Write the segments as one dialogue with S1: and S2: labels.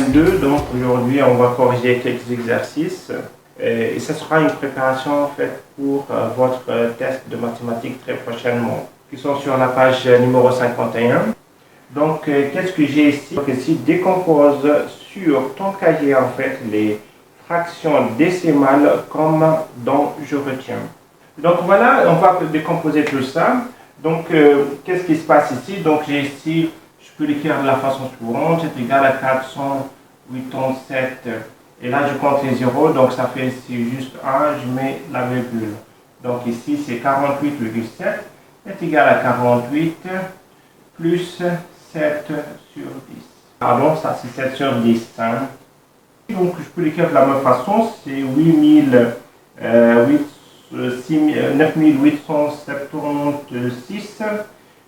S1: 22, donc aujourd'hui on va corriger quelques exercices et ce sera une préparation en fait pour votre test de mathématiques très prochainement, qui sont sur la page numéro 51. Donc qu'est-ce que j'ai ici? Donc ici, décompose sur ton cahier en fait les fractions décimales comme dont je retiens. Donc voilà, on va décomposer tout ça. Donc qu'est-ce qui se passe ici? Donc j'ai ici, je peux l'écrire de la façon suivante, c'est égal à 487. Et là, je compte les zéros, donc ça fait ici juste 1, je mets la virgule. Donc ici, c'est 48,7 est égal à 48 plus 7 sur 10. Pardon, ça c'est 7 sur 10. Hein. Donc je peux l'écrire de la même façon, c'est 9876.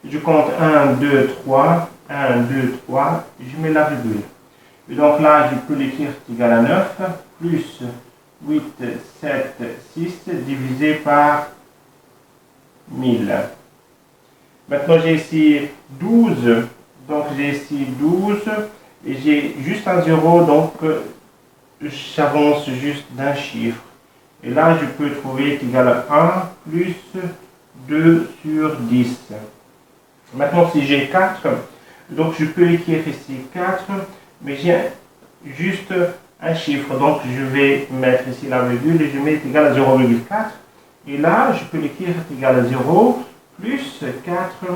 S1: Je compte 1, 2, 3, 1, 2, 3, je mets la virgule. Et donc là, je peux l'écrire égal à 9, plus 8, 7, 6, divisé par 1000. Maintenant, j'ai ici 12, donc j'ai ici 12, et j'ai juste un 0, donc j'avance juste d'un chiffre. Et là, je peux trouver égal à 1 plus 2 sur 10. Maintenant, si j'ai 4, donc je peux écrire ici 4, mais j'ai juste un chiffre. Donc, je vais mettre ici la virgule et je mets égal à 0,4. Et là, je peux l'écrire égal à 0 plus 4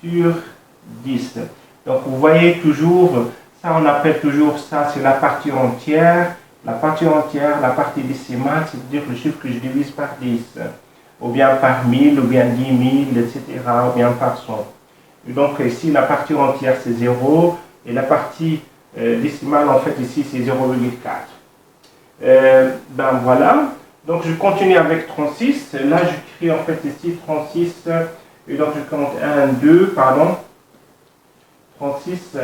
S1: sur 10. Donc, vous voyez toujours, ça on appelle toujours ça, c'est la partie entière. La partie entière, la partie décimale, c'est-à-dire le chiffre que je divise par 10. Ou bien par 1000, ou bien 10 000, etc. Ou bien par 100. Et donc ici, la partie entière, c'est 0. Et la partie décimale, en fait, ici, c'est 0,4. Ben voilà. Donc je continue avec 36. Là, j'écris en fait ici 36. Et donc je compte 1, 2, pardon. 36.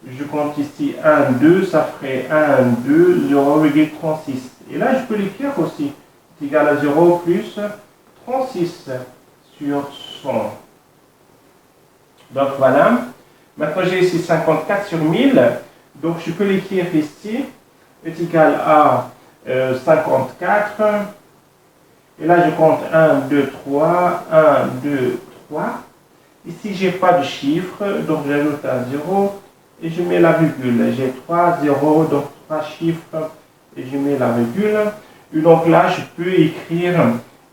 S1: Je compte ici 1, 2, ça ferait 1, 2, 0,36. Et là, je peux l'écrire aussi. C'est égal à 0 plus 36 sur 100. Donc voilà. Maintenant, j'ai ici 54 sur 1000. Donc, je peux l'écrire ici. Est égal à 54. Et là, je compte 1, 2, 3. 1, 2, 3. Ici, je n'ai pas de chiffre. Donc, j'ajoute un 0. Et je mets la virgule. J'ai 3 0, donc 3 chiffres. Et je mets la virgule. Et donc là, je peux écrire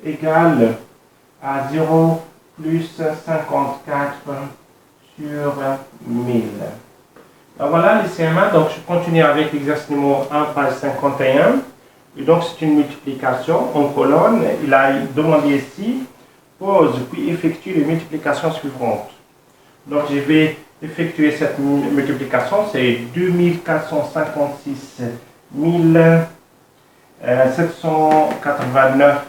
S1: égal à 0 plus 54 sur 1000. Alors voilà les CM1, donc je continue avec l'exercice numéro 1, page 51. Et donc c'est une multiplication en colonne. Il a demandé ici, pose puis effectue les multiplications suivantes. Donc je vais effectuer cette multiplication, c'est 2456 789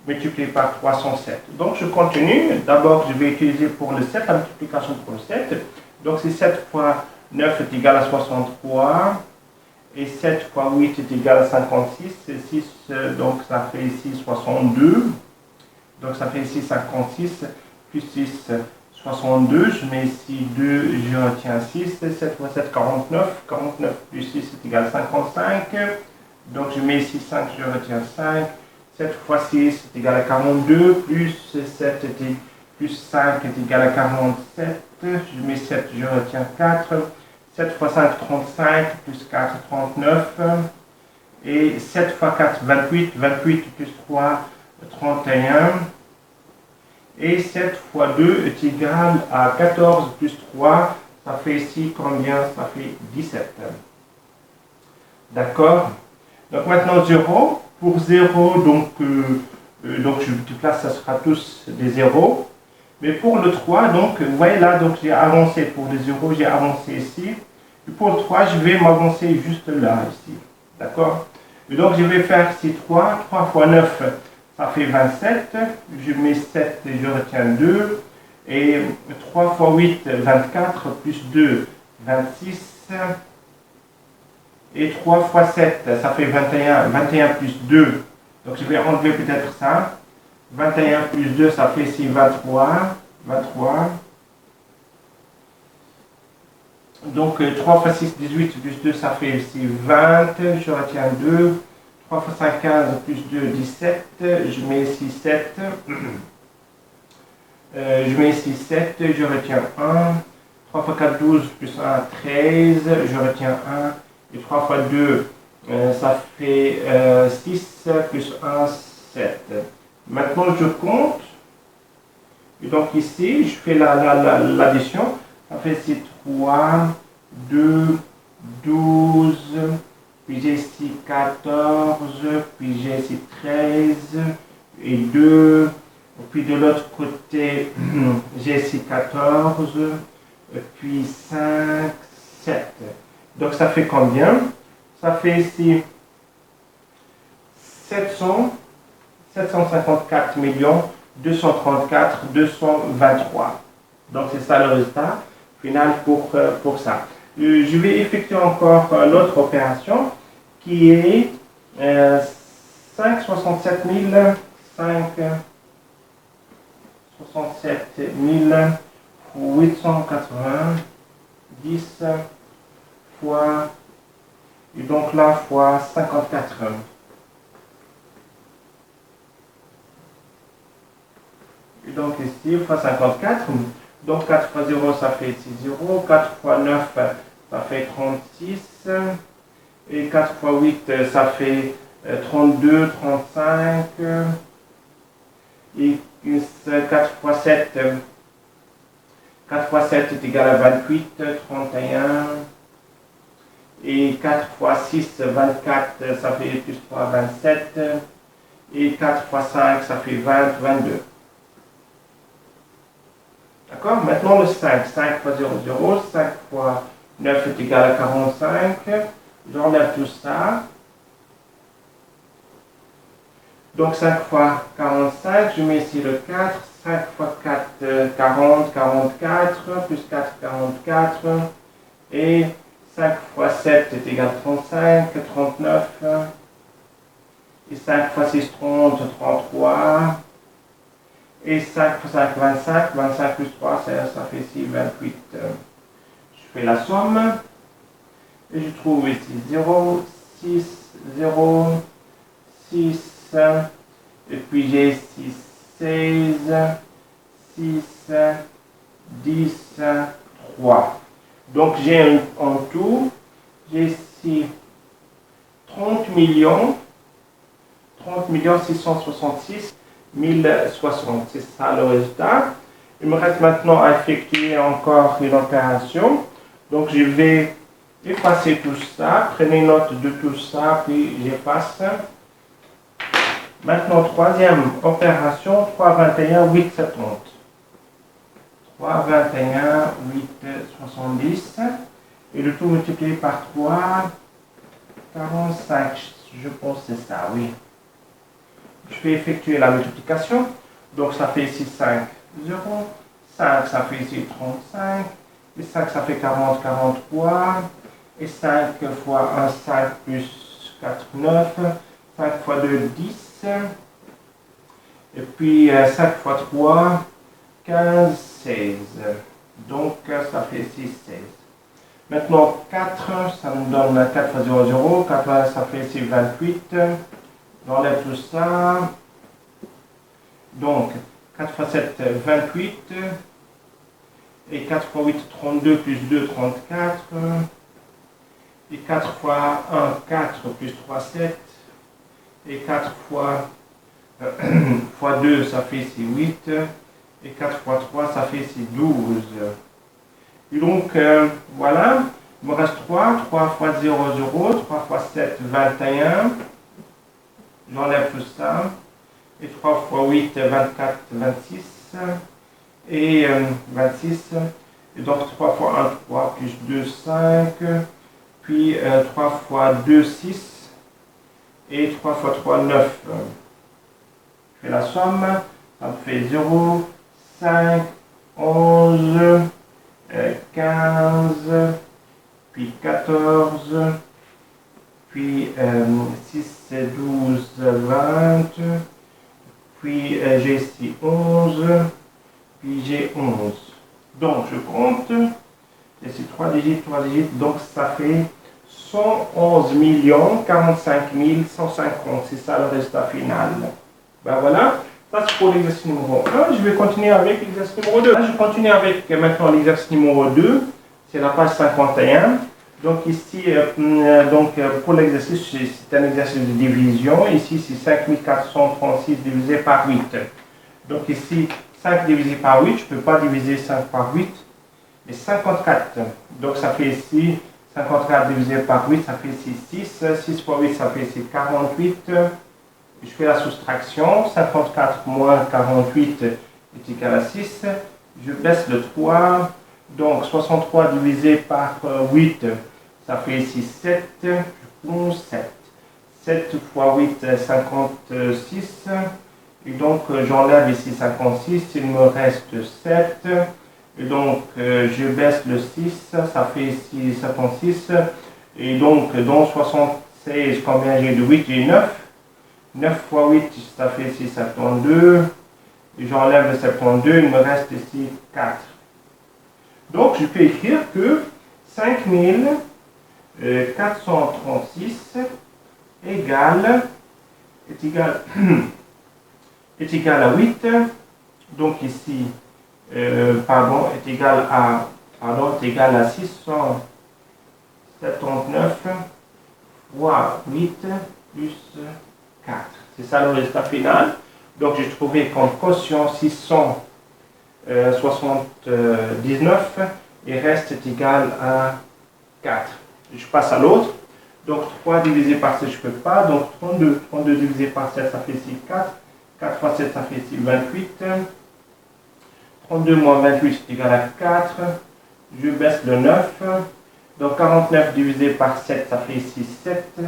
S1: multiplié par 307. Donc je continue. D'abord, je vais utiliser pour le 7 la multiplication pour le 7. Donc c'est 7 fois 9 est égal à 63. Et 7 fois 8 est égal à 56. Et 6, donc ça fait ici 62. Donc ça fait ici 56. Plus 6, 62. Je mets ici 2, je retiens 6. 7 fois 7, 49. 49 plus 6 est égal à 55. Donc je mets ici 5, je retiens 5. 7 fois 6 est égal à 42, plus 7 plus 5 est égal à 47. Je mets 7, je retiens 4. 7 fois 5, 35, plus 4, 39. Et 7 fois 4, 28. 28 plus 3, 31. Et 7 fois 2 est égal à 14 plus 3. Ça fait ici combien? Ça fait 17. D'accord? Donc maintenant 0. Pour 0, donc je multiplie, ça sera tous des 0. Mais pour le 3, donc, vous voyez là, donc j'ai avancé pour les 0, j'ai avancé ici. Et pour le 3, je vais m'avancer juste là, ici. D'accord? Et donc je vais faire ici 3. 3 fois 9, ça fait 27. Je mets 7 et je retiens 2. Et 3 fois 8, 24, plus 2, 26. Et 3 fois 7, ça fait 21. 21 plus 2. Donc je vais enlever peut-être ça. 21 plus 2, ça fait ici 23. 23. Donc 3 fois 6, 18, plus 2, ça fait ici 20. Je retiens 2. 3 fois 5, 15, plus 2, 17. Je mets ici 7. Je mets ici 7. Je retiens 1. 3 fois 4, 12, plus 1, 13. Je retiens 1. Et 3 fois 2, ça fait 6, plus 1, 7. Maintenant, je compte. Et donc ici, je fais l'addition. Ça fait ici 3, 2, 12, puis j'ai ici 14, puis j'ai ici 13 et 2. Puis de l'autre côté, j'ai ici 14, puis 5, 7. Donc ça fait combien? Ça fait ici 754 234 223. Donc c'est ça le résultat final pour ça. Je vais effectuer encore l'autre opération qui est 567 890 fois, et donc là fois 54. Et donc ici fois 54, donc 4 fois 0 ça fait ici 0, 4 fois 9 ça fait 36, et 4 fois 8 ça fait 32, 35, et 4 fois 7, 4 fois 7 est égal à 28, 31, et 4 fois 6, 24, ça fait plus 3, 27, et 4 fois 5, ça fait 20, 22. D'accord? Maintenant le 5. 5 fois 0, 0. 5 fois 9 est égal à 45. J'enlève tout ça. Donc 5 fois 45, je mets ici le 4. 5 fois 4, 40, 44. Plus 4, 44. Et 5 fois 7 est égal à 35, 39. Et 5 fois 6, 30, 33. Et 5 fois 5, 25. 25 plus 3, ça fait ici 28. Je fais la somme. Et je trouve ici 0, 6, 0, 6. Et puis j'ai ici 16, 6, 10, 3. Donc j'ai en tout, j'ai ici 30 666 1060. C'est ça le résultat. Il me reste maintenant à effectuer encore une opération. Donc je vais effacer tout ça. Prenez note de tout ça, puis j'efface. Maintenant, troisième opération, 321, 870. 321, 870. Et le tout multiplié par 3, 45. Je pense que c'est ça, oui. Je vais effectuer la multiplication. Donc ça fait ici 5, 0. 5, ça fait ici 35. Et 5, ça fait 40, 43. Et 5 fois 1, 5 plus 4, 9. 5 fois 2, 10. Et puis 5 fois 3, 15, 16. Donc ça fait ici 16. Maintenant 4, ça nous donne 4 fois 0, 0. 4, ça fait ici 28. J'enlève tout ça. Donc 4 fois 7, 28. Et 4 fois 8, 32, plus 2, 34. Et 4 fois 1, 4, plus 3, 7. Et 4 fois, fois 2, ça fait ici 8. Et 4 fois 3, ça fait ici 12. Et donc, voilà. Il me reste 3. 3 fois 0, 0. 3 fois 7, 21. J'enlève tout ça. Et 3 fois 8, 24, 26. Et 26. Et donc 3 fois 1, 3, plus 2, 5. Puis 3 fois 2, 6. Et 3 fois 3, 9. Je fais la somme. Ça me fait 0, 5, 11, 15, puis 14, puis 6, 12, 20, puis j'ai ici 11, puis j'ai 11. Donc je compte. Ici 3 digits, donc ça fait 111 45 150. C'est ça le résultat final. Ben voilà, ça c'est pour l'exercice numéro 1. Je vais continuer avec l'exercice numéro 2. Je continue avec maintenant l'exercice numéro 2. C'est la page 51. Donc ici, pour l'exercice, c'est un exercice de division. Ici, c'est 5436 divisé par 8. Donc ici, 5 divisé par 8, je ne peux pas diviser 5 par 8. Et 54. Donc ça fait ici, 54 divisé par 8, ça fait ici 6. 6 fois 8, ça fait ici 48. Je fais la soustraction. 54 moins 48 est égal à 6. Je baisse le 3. Donc 63 divisé par 8, ça fait ici 7. Je prends 7. 7 fois 8, 56. Et donc j'enlève ici 56. Il me reste 7. Et donc je baisse le 6. Ça fait ici 56. Et donc dans 76, combien j'ai de 8? J'ai 9. 9 fois 8, ça fait ici 72. Et j'enlève le 72. Il me reste ici 4. Donc, je peux écrire que 5436 est égal à 8. Donc ici, est égal à 679 fois 8 plus 4. C'est ça le résultat final. Donc, j'ai trouvé comme quotient 679 et reste égal à 4. Je passe à l'autre. Donc 3 divisé par 7, je ne peux pas. Donc 32. 32 divisé par 7, ça fait ici 4. 4 fois 7, ça fait ici 28. 32 moins 28, c'est égal à 4. Je baisse le 9. Donc 49 divisé par 7, ça fait ici 7.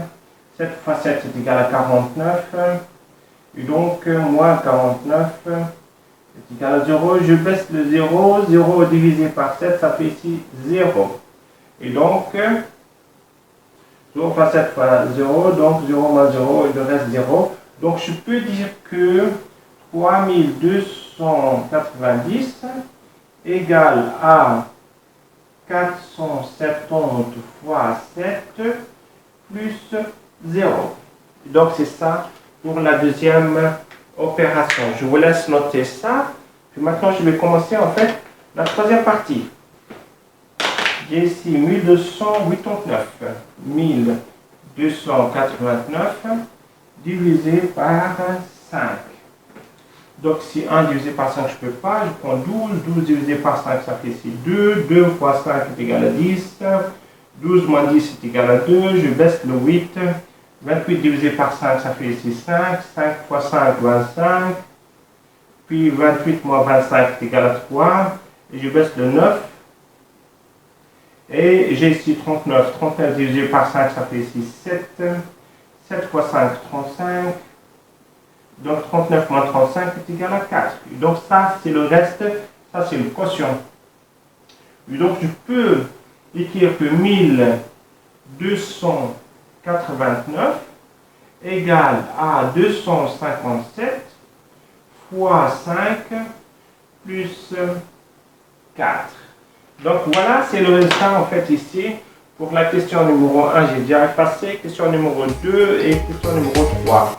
S1: 7 fois 7, c'est égal à 49. Et donc moins 49. C'est égal à 0, je baisse le 0, 0 divisé par 7, ça fait ici 0. Et donc, 0 fois 7 fois 0, donc 0 moins 0, il me reste 0. Donc, je peux dire que 3290 égale à 470 fois 7 plus 0. Donc, c'est ça pour la deuxième opération. Je vous laisse noter ça. Puis maintenant, je vais commencer en fait la troisième partie. J'ai ici 1289. 1289 divisé par 5. Donc, si 1 divisé par 5, je ne peux pas. Je prends 12. 12 divisé par 5, ça fait ici 2. 2 fois 5 est égal à 10. 12 moins 10 est égal à 2. Je baisse le 8. 28 divisé par 5, ça fait ici 5. 5 fois 5, 25. Puis 28 moins 25 est égal à 3. Et je baisse le 9. Et j'ai ici 39. 39 divisé par 5, ça fait ici 7. 7 fois 5, 35. Donc 39 moins 35 est égal à 4. Et donc ça, c'est le reste. Ça, c'est le quotient. Et donc je peux écrire que 1289 égale à 257 fois 5 plus 4. Donc voilà, c'est le résultat en fait ici. Pour la question numéro 1, j'ai déjà effacé. Question numéro 2 et question numéro 3.